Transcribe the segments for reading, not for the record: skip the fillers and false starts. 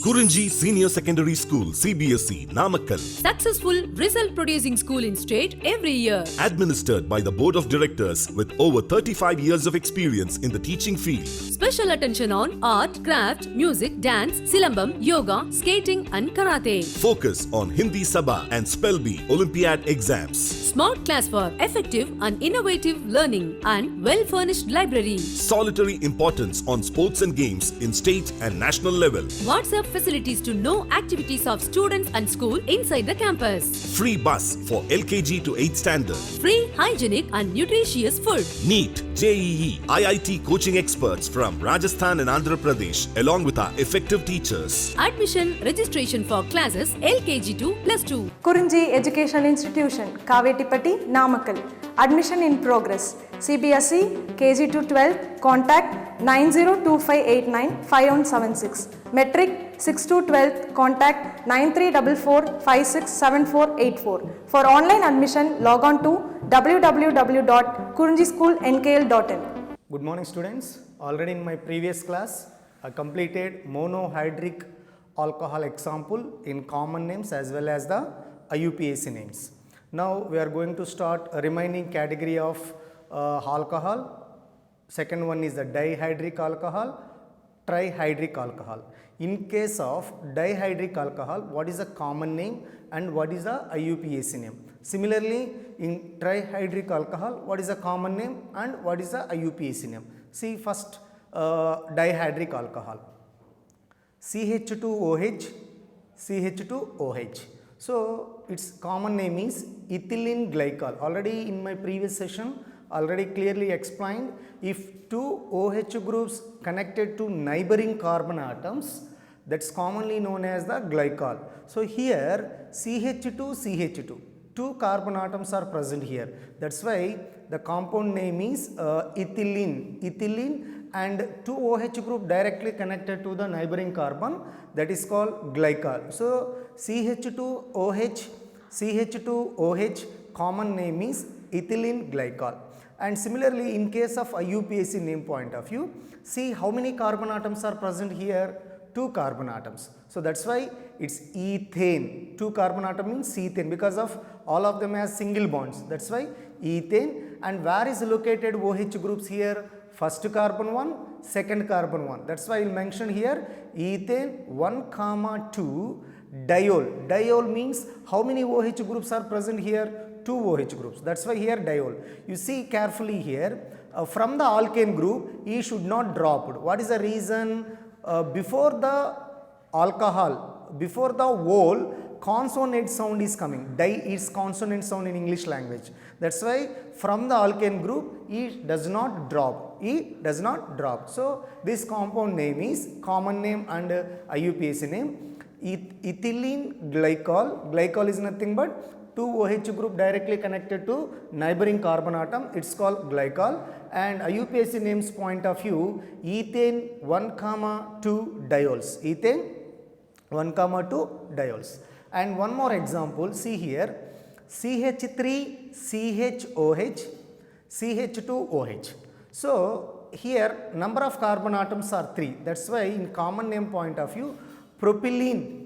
Kurunji Senior Secondary School, CBSE, Namakkal. Successful result producing school in state every year. Administered by the Board of Directors with over 35 years of experience in the teaching field. Special attention on art, craft, music, dance, silambam, yoga, skating and karate. Focus on Hindi Sabha and Spell Bee Olympiad exams. Smart class for effective and innovative learning and well-furnished library. Solitary importance on sports and games in state and national level. WhatsApp facilities to know activities of students and school inside the campus. Free bus for LKG to 8th standard. Free, hygienic and nutritious food. NEET, JEE, IIT coaching experts from Rajasthan and Andhra Pradesh along with our effective teachers. Admission registration for classes LKG to +2. Kurunji Educational Institution, Kavetipatti, Namakkal. Admission in progress. CBSE, KG to 12, contact 9025895176. Metric 6 to 12, contact 9344567484. For online admission, log on to www.kurunjischoolnkl.in. Good morning students. Already in my previous class, I completed monohydric alcohol example in common names as well as the IUPAC names. Now we are going to start a remaining category of alcohol. Second one is the dihydric alcohol, trihydric alcohol. In case of dihydric alcohol, what is the common name and what is the IUPAC name? Similarly, in trihydric alcohol, what is the common name and what is the IUPAC name? See first dihydric alcohol. CH2OH, CH2OH. So its common name is ethylene glycol. Already in my previous session, already clearly explained, if two OH groups connected to neighboring carbon atoms, that's commonly known as the glycol. So here CH2CH2, two carbon atoms are present here. That's why the compound name is ethylene, and two OH group directly connected to the neighboring carbon, that is called glycol. So CH2OH common name is ethylene glycol. And similarly, in case of IUPAC name point of view, see how many carbon atoms are present here? Two carbon atoms. So that's why it's ethane. Two carbon atom means ethane because of all of them has single bonds. That's why ethane. And where is located OH groups here? First carbon 1, second carbon 1. That's why I will mention here ethane 1, 2 diol. Diol means how many OH groups are present here? Two OH groups. That's why here diol. You see carefully here, from the alkane group, E should not drop. What is the reason? Before the alcohol, before the whole, consonant sound is coming. Di is consonant sound in English language. That's why from the alkane group, E does not drop. E does not drop. So this compound name is common name and IUPAC name. Ethylene glycol. Glycol is nothing but two OH group directly connected to neighboring carbon atom. It's called glycol. And IUPAC names point of view, ethane 1, 2 diols. Ethane 1, 2 diols. And one more example, see here, CH3, CHOH, CH2OH. So here number of carbon atoms are 3. That's why in common name point of view, propylene.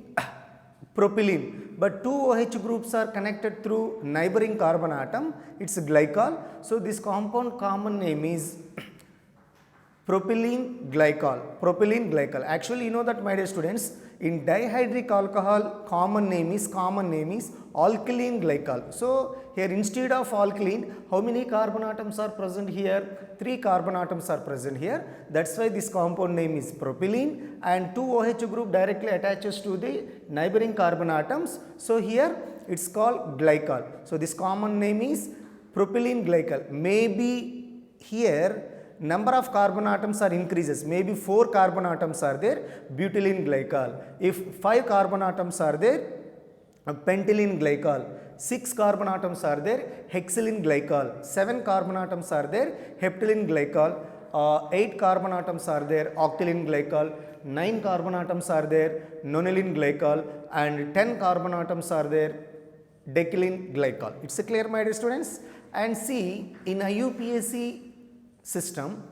But two OH groups are connected through neighboring carbon atom. It's glycol. So this compound common name is propylene glycol. Actually, you know that, my dear students, in dihydric alcohol common name is alkaline glycol. So here instead of alkaline, how many carbon atoms are present here? 3 carbon atoms are present here. That's why this compound name is propylene, and two OH group directly attaches to the neighboring carbon atoms. So here it's called glycol. So this common name is propylene glycol. Maybe here number of carbon atoms are increases. Maybe 4 carbon atoms are there, butylene glycol. If 5 carbon atoms are there, pentylene glycol. 6 carbon atoms are there, hexylene glycol. 7 carbon atoms are there, heptylene glycol. 8 carbon atoms are there, octylene glycol. 9 carbon atoms are there, nonylene glycol. And 10 carbon atoms are there, decylene glycol. It's clear, my dear students? And see, in IUPAC system,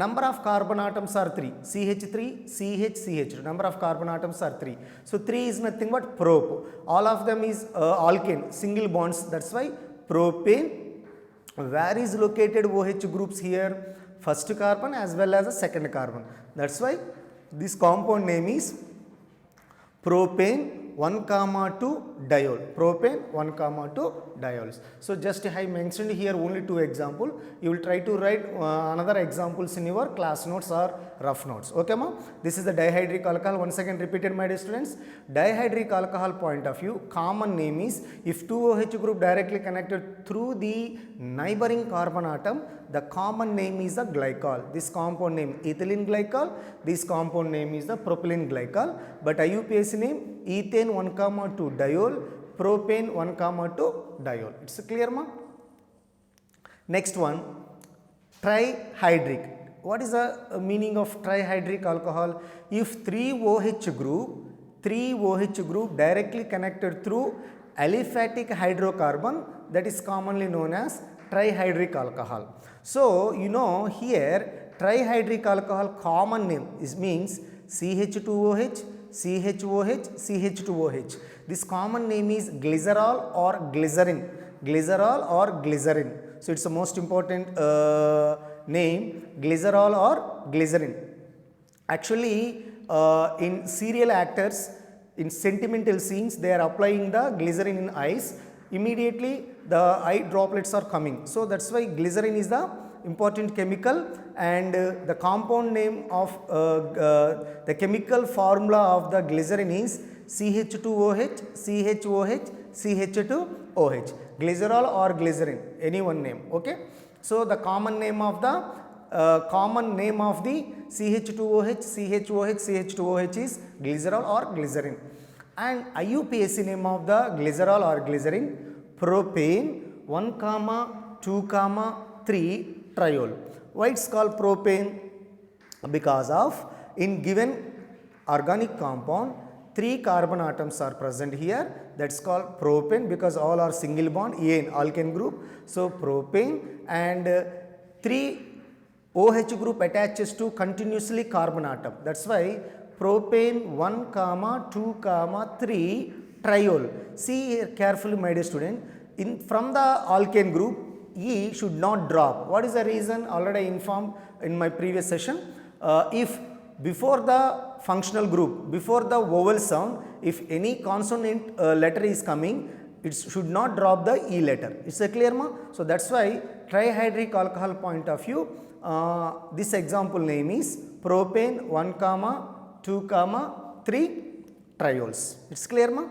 Number of carbon atoms are 3. CH3, CH, CH2. Number of carbon atoms are 3. So 3 is nothing but prop. All of them is alkane, single bonds. That's why propane. Where is located OH groups here? First carbon as well as the second carbon. That's why this compound name is propane 1,2 diol. Propane 1,2 diols. So just I mentioned here only 2 examples. You will try to write another examples in your class notes or rough notes. Okay ma? This is the dihydric alcohol. Once again repeated my dear students. Dihydric alcohol point of view, common name is if 2 OH group directly connected through the neighboring carbon atom, the common name is the glycol. This compound name ethylene glycol. This compound name is the propylene glycol. But IUPAC name ethane 1,2 diol, propane 1,2 diol. It's clear ma? Next one, trihydric. What is the meaning of trihydric alcohol? If 3 OH group directly connected through aliphatic hydrocarbon, that is commonly known as trihydric alcohol. So you know here trihydric alcohol common name is means CH2OH, CHOH, CH2OH. This common name is glycerol or glycerin. Glycerol or glycerin. So it's the most important name, glycerol or glycerin. Actually in serial actors, in sentimental scenes, they are applying the glycerin in eyes. Immediately the eye droplets are coming. So that's why glycerin is the important chemical, and the compound name of the chemical formula of the glycerin is CH2OH, CHOH, CH2OH. Glycerol or glycerin, any one name. Okay. So the common name of the CH2OH, CHOH, CH2OH is glycerol or glycerin. And IUPAC name of the glycerol or glycerin, propane 1, 2, 3 triol. Why it's called propane? Because of in given organic compound 3 carbon atoms are present here. That's called propane because all are single bond, ene, alkane group. So propane, and 3 OH group attaches to continuously carbon atom. That's why propane 1, 2, 3 triol. See here carefully my dear student, from the alkane group E should not drop. What is the reason? Already I informed in my previous session. If before the functional group, before the vowel sound, if any consonant letter is coming, it should not drop the E letter. It's a clear ma? So that's why trihydric alcohol point of view, this example name is propane 1, 2, 3 triols. It's clear ma?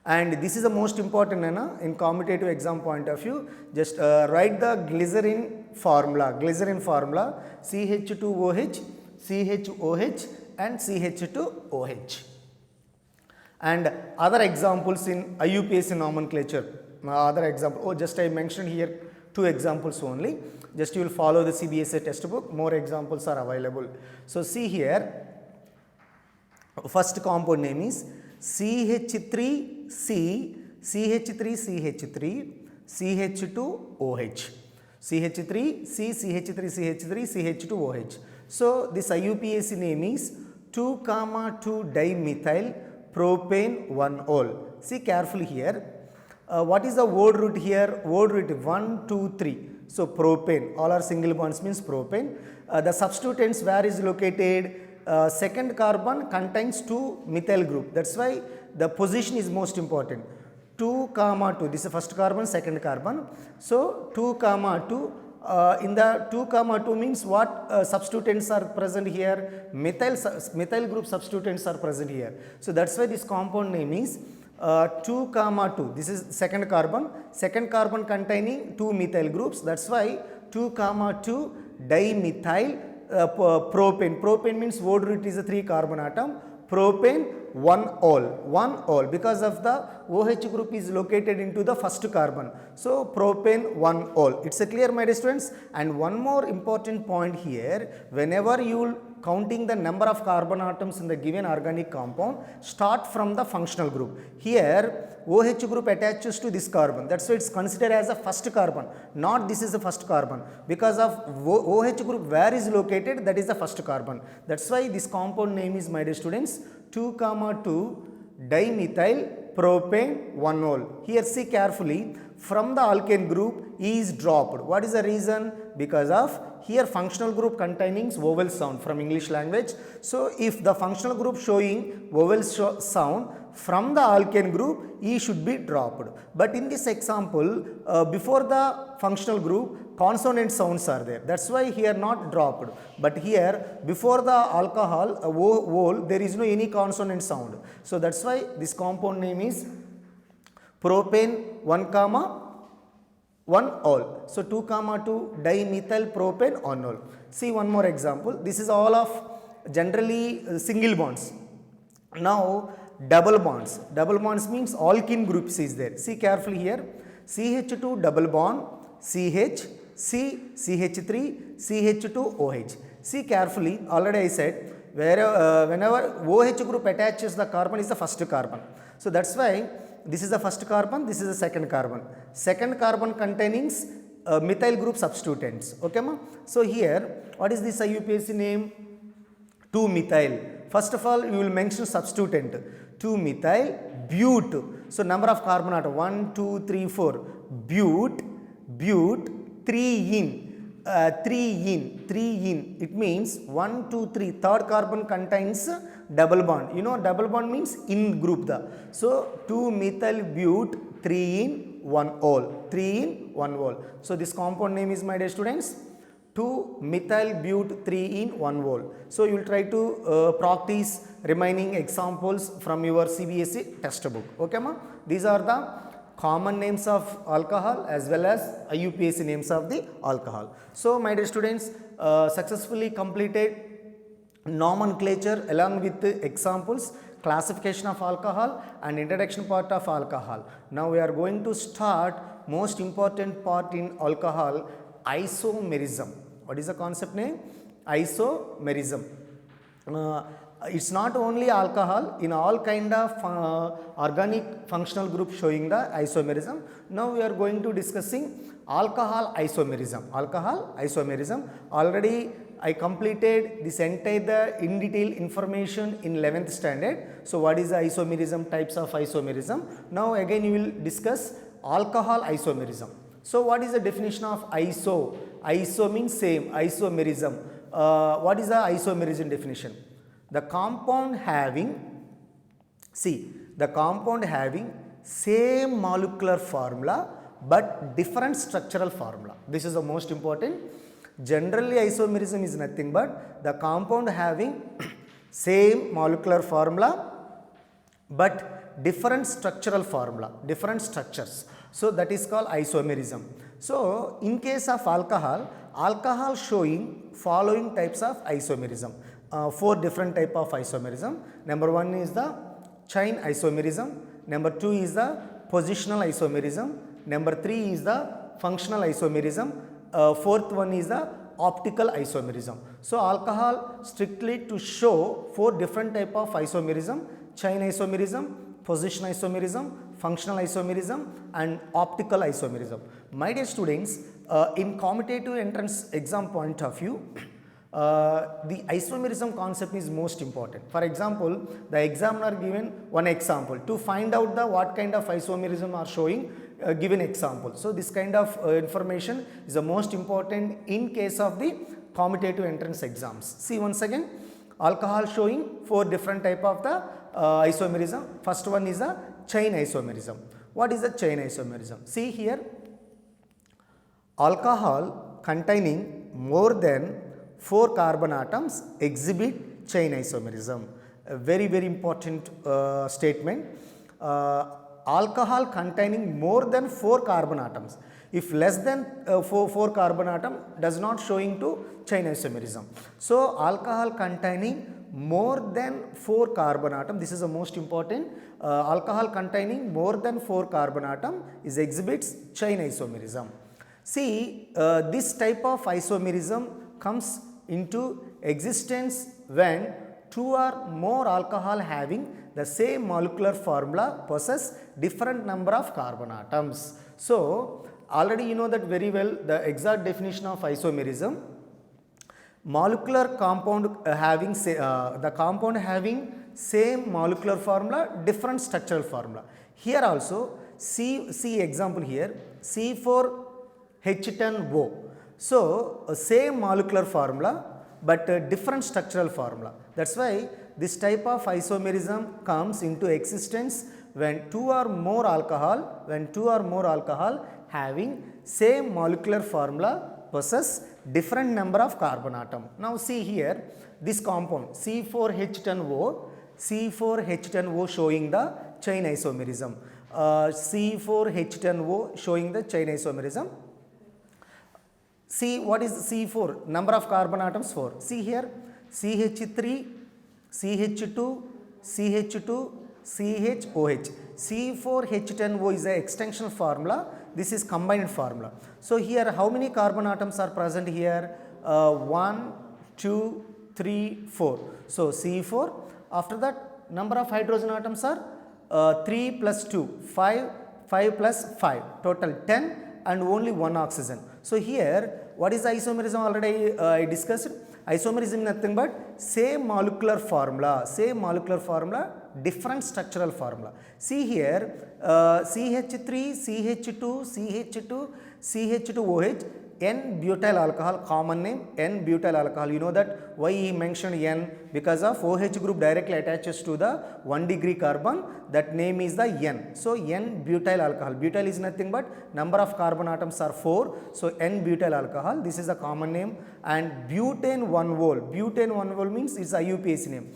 And this is the most important in commutative exam point of view. Just write the glycerin formula. Glycerin formula CH2OH, CHOH and CH2OH. And other examples in IUPAC nomenclature. Other example, just I mentioned here 2 examples only. Just you will follow the CBSE textbook. More examples are available. So see here, first compound name is CH3C, CH3CH3, CH2OH. CH3C, CH3CH3, CH2OH. So this IUPAC name is 2, 2 dimethyl propane 1-ol. See carefully here. What is the word root here? Word root 1, 2, 3. So propane, all are single bonds means propane. The substituents where is located? Second carbon contains 2 methyl group. That's why the position is most important. 2, 2. This is first carbon, second carbon. So 2, 2. In the 2, 2 means what substituents are present here? Methyl group substituents are present here. So that's why this compound name is 2, 2. This is second carbon containing 2 methyl groups. That's why 2, 2 dimethyl propane. Propane means word root is a 3 carbon atom. Propane 1-ol because of the OH group is located into the first carbon. So propane 1-ol. It's a clear my dear students. And one more important point here, whenever you will counting the number of carbon atoms in the given organic compound start from the functional group. Here OH group attaches to this carbon, that's why it's considered as a first carbon, not this is the first carbon. Because of OH group where is located, that is the first carbon. That's why this compound name is, my dear students, 2,2 dimethyl propane 1-ol. Here see carefully, from the alkane group E is dropped. What is the reason? Because of here functional group containing vowel sound from English language. So if the functional group showing vowel sound, from the alkane group E should be dropped. But in this example, before the functional group consonant sounds are there, that's why here not dropped. But here before the alcohol vowel there is no any consonant sound. So that's why this compound name is propane 1,1-ol. So 2,2 dimethyl propane 1-ol. See one more example. This is all of generally single bonds. Now double bonds. Double bonds means alkene groups is there. See carefully here. CH2 double bond, CH, C, CH3, CH2 OH. See carefully, already I said, whenever OH group attaches the carbon is the first carbon. So that's why this is the first carbon, this is the second carbon. Second carbon containing methyl group substituents. Okay ma? So here, what is this IUPAC name? 2-methyl. First of all, you will mention substituent. 2-methyl bute. So number of carbon atoms 1, 2, 3, 4. Bute, 3-in. 3-in. It means 1, 2, 3. Third carbon contains double bond. You know double bond means in group. So 2-methyl bute 3-in-1-ol. 3-in-1-ol. So this compound name is, my dear students, 2-methyl bute 3-in-1-ol. So you will try to practice remaining examples from your CBSE textbook. Okay ma? These are the common names of alcohol as well as IUPAC names of the alcohol. So my dear students, successfully completed nomenclature along with the examples, classification of alcohol and introduction part of alcohol. Now we are going to start most important part in alcohol, isomerism. What is the concept name? Isomerism. It's not only alcohol, in all kind of organic functional group showing the isomerism. Now we are going to discussing alcohol isomerism. Alcohol isomerism. Already I completed this entire in detail information in 11th standard. So what is the isomerism, types of isomerism. Now again you will discuss alcohol isomerism. So what is the definition of iso? Iso means same, isomerism. What is the isomerism definition? The compound having, the compound having same molecular formula but different structural formula. This is the most important. Generally isomerism is nothing but the compound having same molecular formula but different structural formula, different structures. So that is called isomerism. So in case of alcohol, alcohol showing following types of isomerism. 4 different type of isomerism. Number 1 is the chain isomerism. Number 2 is the positional isomerism. Number 3 is the functional isomerism. Fourth one is the optical isomerism. So alcohol strictly to show 4 different type of isomerism: chain isomerism, position isomerism, functional isomerism and optical isomerism. My dear students, in competitive entrance exam point of view, the isomerism concept is most important. For example, the examiner given one example to find out the what kind of isomerism are showing given example. So this kind of information is the most important in case of the competitive entrance exams. See once again, alcohol showing 4 different type of the isomerism. First one is the chain isomerism. What is the chain isomerism? See here, alcohol containing more than 4 carbon atoms exhibit chain isomerism. A very important statement. Alcohol containing more than 4 carbon atoms. If less than 4 carbon atom does not showing to chain isomerism. So alcohol containing more than 4 carbon atom, this is the most important. Alcohol containing more than 4 carbon atom is exhibits chain isomerism. See, this type of isomerism comes into existence when two or more alcohol having the same molecular formula possess different number of carbon atoms. So already you know that very well, the exact definition of isomerism. Molecular compound the compound having same molecular formula, different structural formula. Here also see example here, C4H10O. So same molecular formula but different structural formula. That's why this type of isomerism comes into existence when two or more alcohol having same molecular formula possess different number of carbon atom. Now see here, this compound C4H10O showing the chain isomerism. C4H10O showing the chain isomerism. See what is C4? Number of carbon atoms 4. See here, CH3, CH2, CH2, CHOH. C4H10O is the extension formula. This is combined formula. So here how many carbon atoms are present here? 1, 2, 3, 4. So C4. After that, number of hydrogen atoms are 3 plus 2, 5, 5 plus 5, total 10 and only 1 oxygen. So here what is isomerism? Already I discussed. Isomerism is nothing but same molecular formula, different structural formula. See here CH3, CH2, CH2, CH2OH, N-butyl alcohol, common name N-butyl alcohol. You know that why he mentioned N? Because of OH group directly attaches to the 1 degree carbon, that name is the N. So N-butyl alcohol, butyl is nothing but number of carbon atoms are 4. So N-butyl alcohol, this is a common name. And butane 1-vol, butane 1-vol means it's a IUPAC name.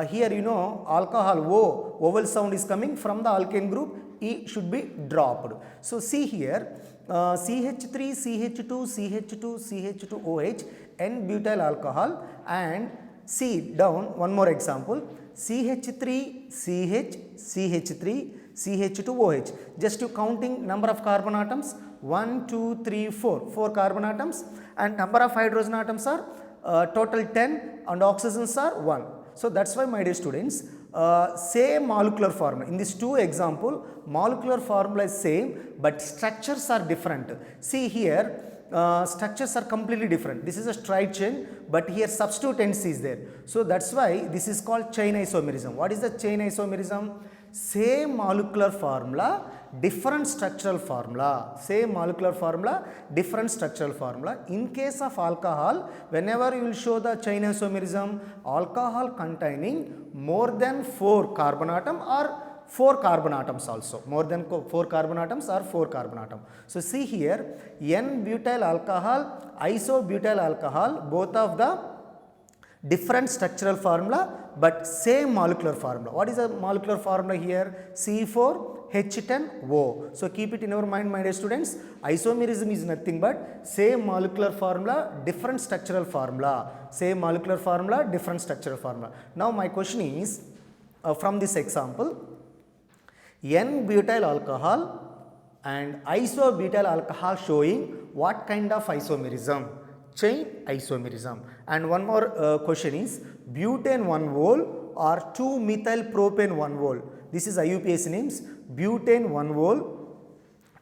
Here you know alcohol O, vowel sound is coming from the alkane group, E should be dropped. So see here, CH3, CH2, CH2, CH2OH, N-butyl alcohol, and see down one more example, CH3, CH, CH3, CH2OH. Just to counting number of carbon atoms, 1, 2, 3, 4, 4 carbon atoms, and number of hydrogen atoms are total 10 and oxygens are 1. So that's why my dear students, same molecular formula. In these two example, molecular formula is same but structures are different. See here, structures are completely different. This is a straight chain but here substituents is there. So that's why this is called chain isomerism. What is the chain isomerism? Same molecular formula, different structural formula. Same molecular formula, different structural formula. In case of alcohol, whenever you will show the chain isomerism, alcohol containing more than 4 carbon atom or 4 carbon atoms also. More than 4 carbon atoms or 4 carbon atom. So see here, N-butyl alcohol, isobutyl alcohol, both of the different structural formula but same molecular formula. What is the molecular formula here? C4H10O. So keep it in your mind, my dear students. Isomerism is nothing but same molecular formula, different structural formula. Same molecular formula, different structural formula. Now my question is, from this example, N-butyl alcohol and isobutyl alcohol showing what kind of isomerism? Chain isomerism. And one more question is, butane 1-vol or 2-methyl-propane 1-vol. This is IUPAC names. Butane 1-vol,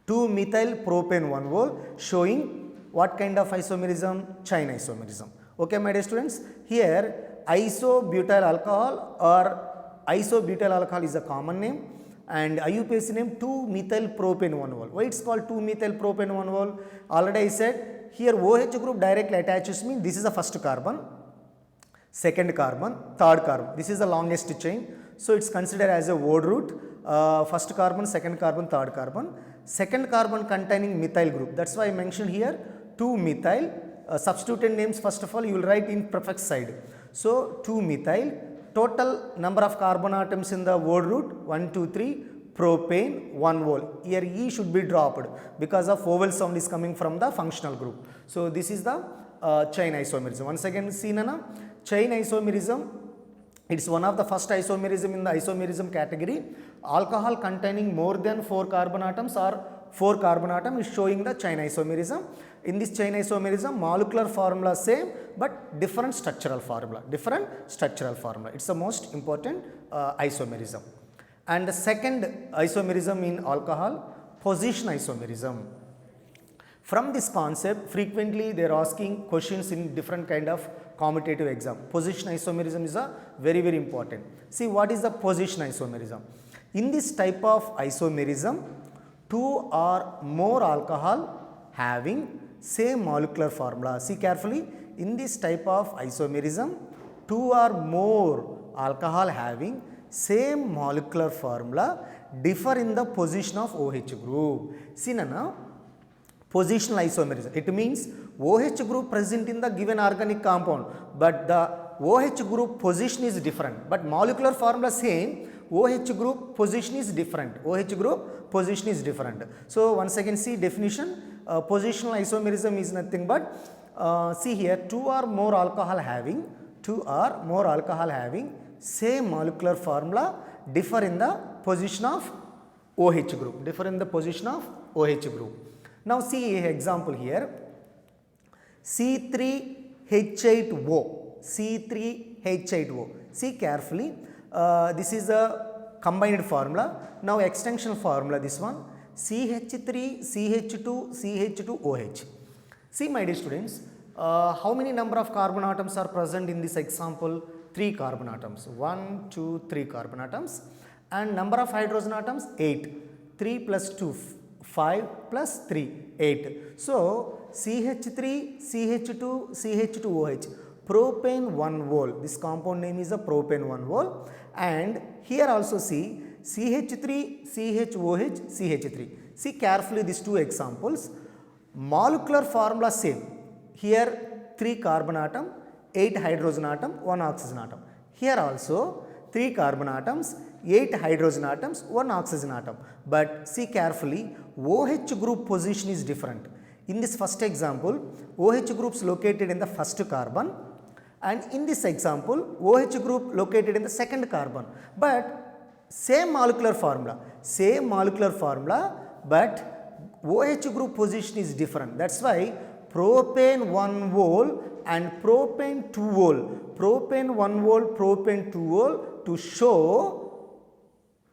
2-methyl-propane 1-vol showing what kind of isomerism? Chain isomerism. Okay, my dear students. Here isobutyl alcohol or isobutyl alcohol is a common name and IUPAC name 2-methyl-propane 1-vol. Why it's called 2-methyl-propane 1-vol? Already I said here OH group directly attaches means this is the first carbon, second carbon, third carbon. This is the longest chain. So it's considered as a word root. First carbon, second carbon, third carbon. Second carbon containing methyl group. That's why I mentioned here 2-methyl. Substituent names first of all you will write in prefix side. So 2-methyl. Total number of carbon atoms in the word root 1, 2, 3. Propane 1-vol. Here E should be dropped because of vowel sound is coming from the functional group. So this is the chain isomerism. Once again see Nana, chain isomerism, it's one of the first isomerism in the isomerism category. Alcohol containing more than 4 carbon atoms or 4 carbon atom is showing the chain isomerism. In this chain isomerism, molecular formula same but different structural formula. It's the most important isomerism. And the second isomerism in alcohol, position isomerism. From this concept, frequently they are asking questions in different kind of commutative exam. Position isomerism is a very important. See, what is the position isomerism? In this type of isomerism, two or more alcohol having same molecular formula. See carefully, in this type of isomerism, two or more alcohol having same molecular formula differ in the position of OH group. See now, positional isomerism, it means OH group present in the given organic compound, but the OH group position is different, but molecular formula same, OH group position is different. So once again, see definition, positional isomerism is nothing but see here, two or more alcohol having same molecular formula differ in the position of OH group. Now see a example here, C3H8O. See carefully, this is a combined formula. Now extension formula, this one, CH3, CH2, CH2OH. See my dear students, how many number of carbon atoms are present in this example? 3 carbon atoms, 1, 2, 3 carbon atoms, and number of hydrogen atoms 8, 3 plus 2, 5 plus 3, 8. So CH3, CH2, CH2OH, propane 1 mole. This compound name is a propane 1 mole. And here also see CH3, CHOH, CH3. See carefully these two examples. Molecular formula same. Here 3 carbon atom, 8 hydrogen atom, 1 oxygen atom. Here also 3 carbon atoms, 8 hydrogen atoms, 1 oxygen atom. But see carefully, OH group position is different. In this first example, OH groups located in the first carbon, and in this example, OH group located in the second carbon. But same molecular formula, but OH group position is different. That's why propane 1 mole and propane 2 mole, propane 1 mole, propane 2 mole to show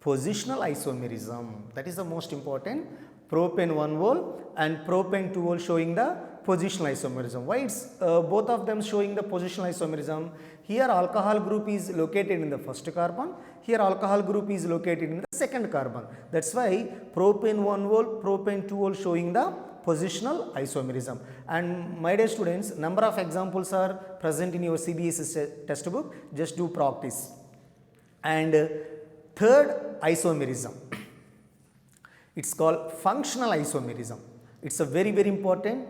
positional isomerism. That is the most important. Propane 1 mole and propane 2 mole showing the positional isomerism. Why it's both of them showing the positional isomerism? Here alcohol group is located in the first carbon, here alcohol group is located in the second carbon. That's why propane 1 mole, propane 2 mole showing the positional isomerism. And my dear students, number of examples are present in your CBSE textbook. Just do practice. And third isomerism, it's called functional isomerism. It's a very important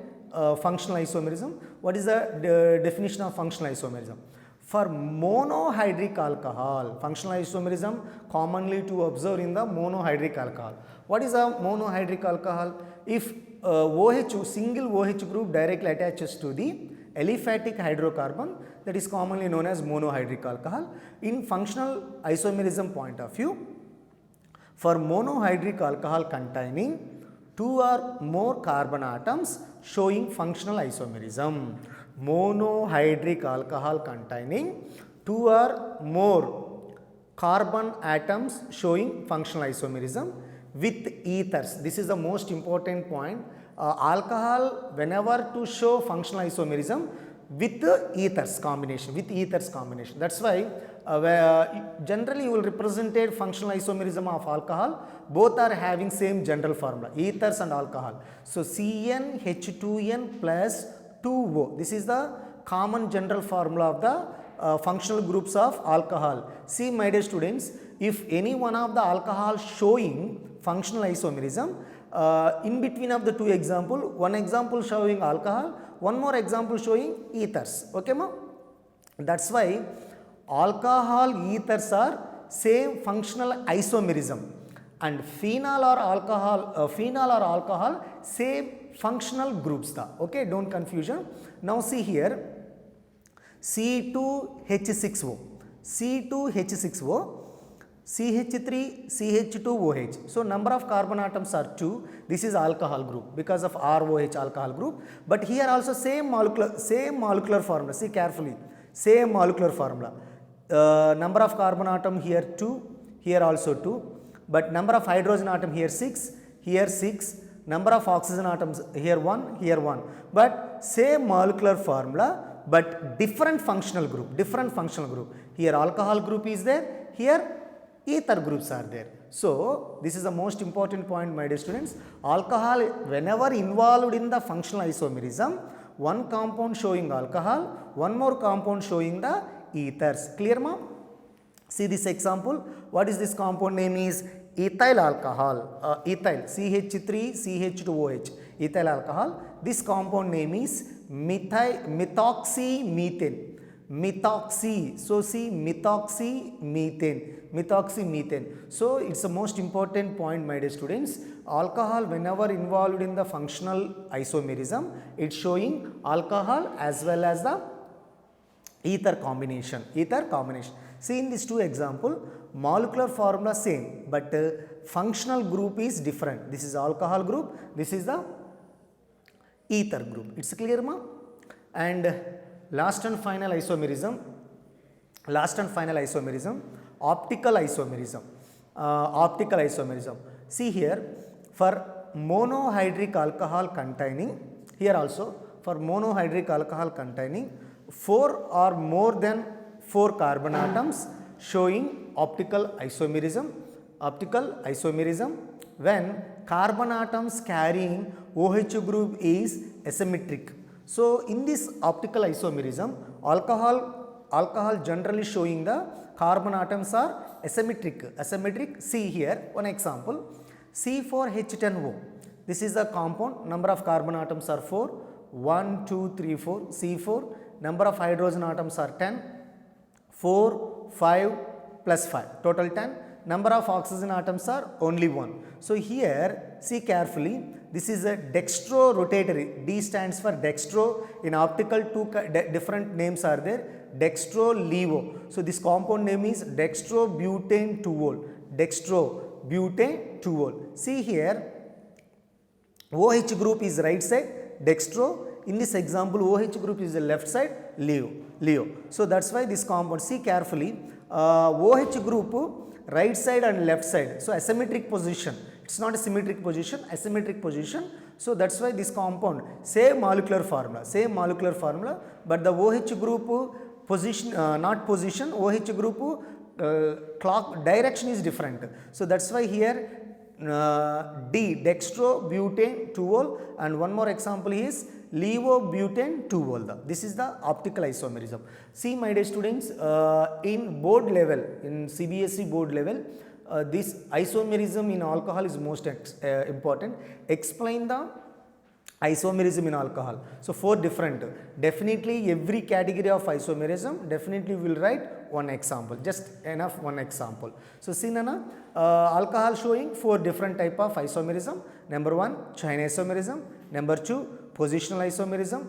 functional isomerism. What is the definition of functional isomerism? For monohydric alcohol, functional isomerism commonly to observe in the monohydric alcohol. What is a monohydric alcohol? If OH, single OH group directly attaches to the aliphatic hydrocarbon, that is commonly known as monohydric alcohol. In functional isomerism point of view, for monohydric alcohol containing 2 or more carbon atoms showing functional isomerism. Monohydric alcohol containing 2 or more carbon atoms showing functional isomerism with ethers. This is the most important point. Alcohol whenever to show functional isomerism with ethers combination, That's why generally you will represent functional isomerism of alcohol. Both are having same general formula, ethers and alcohol. So CnH2n plus 2O. This is the common general formula of the functional groups of alcohol. See my dear students, if any one of the alcohol showing functional isomerism, in between of the two example, one example showing alcohol, one more example showing ethers. Okay ma? That's why alcohol ethers are same functional isomerism, and phenol or alcohol same functional groups. Okay, don't confusion. Now see here, C2H6O. CH3, CH2OH. So number of carbon atoms are 2. This is alcohol group because of ROH alcohol group. But here also same molecular formula. See carefully. Same molecular formula. Number of carbon atom here 2, here also 2. But number of hydrogen atom here 6, here 6. Number of oxygen atoms here 1, here 1. But same molecular formula, but different functional group. Here alcohol group is there, here ether groups are there. So this is the most important point, my dear students. Alcohol, whenever involved in the functional isomerism, one compound showing alcohol, one more compound showing the ethers. Clear, ma'am? See this example. What is this compound name is ethyl alcohol, ethyl, CH3CH2OH, ethyl alcohol. This compound name is methoxymethane. Methoxy. So see methoxymethane. So it's the most important point, my dear students. Alcohol, whenever involved in the functional isomerism, it's showing alcohol as well as the ether combination. See in these two example, molecular formula same, but functional group is different. This is alcohol group, this is the ether group. It's clear, ma? And last and final isomerism, optical isomerism. See here, for monohydric alcohol containing, here also for monohydric alcohol containing 4 or more than 4 carbon atoms showing optical isomerism when carbon atoms carrying OH group is asymmetric. So in this optical isomerism, alcohol generally showing the carbon atoms are asymmetric. See here one example, C4H10O. This is the compound, number of carbon atoms are 4, 1, 2, 3, 4, C4. Number of hydrogen atoms are 10, 4, 5 plus 5, total 10. Number of oxygen atoms are only 1. So here see carefully, this is a dextro-rotatory. D stands for dextro. In optical, two different names are there, dextro-levo. So this compound name is dextrobutane-2-ol. See here, OH group is right side, dextro. In this example, OH group is the left side, Leo. So that's why this compound, see carefully, OH group right side and left side. So asymmetric position. It's not a symmetric position, asymmetric position. So that's why this compound, same molecular formula, but the OH group position, OH group clock direction is different. So that's why here D, dextrobutane-2-ol, and one more example is levobutane-2-ol. This is the optical isomerism. See, my dear students, in board level, in CBSE board level, this isomerism in alcohol is most important. Explain the isomerism in alcohol. So 4 different. Definitely every category of isomerism, definitely we will write one example. Just enough one example. So see Nana, alcohol showing 4 different type of isomerism. Number 1, chain isomerism. Number 2, positional isomerism.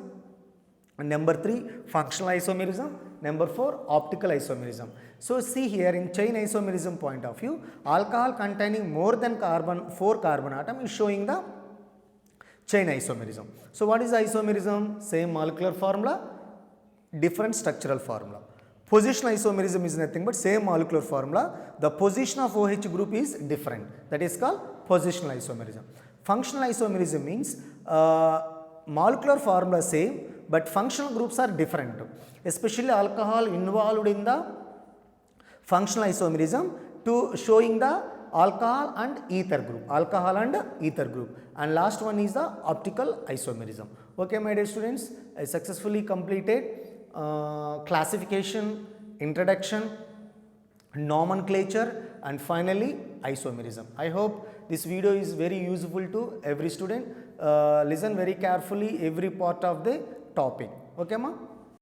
And number 3, functional isomerism. Number 4, optical isomerism. So see here, in chain isomerism point of view, alcohol containing more than 4 carbon atom is showing the chain isomerism. So what is isomerism? Same molecular formula, different structural formula. Positional isomerism is nothing but same molecular formula. The position of OH group is different. That is called positional isomerism. Functional isomerism means molecular formula same, but functional groups are different. Especially alcohol involved in the functional isomerism to showing the alcohol and ether group. And last one is the optical isomerism. Okay, my dear students, I successfully completed classification, introduction, nomenclature, and finally isomerism. I hope this video is very useful to every student. Listen very carefully every part of the topic. Okay, ma?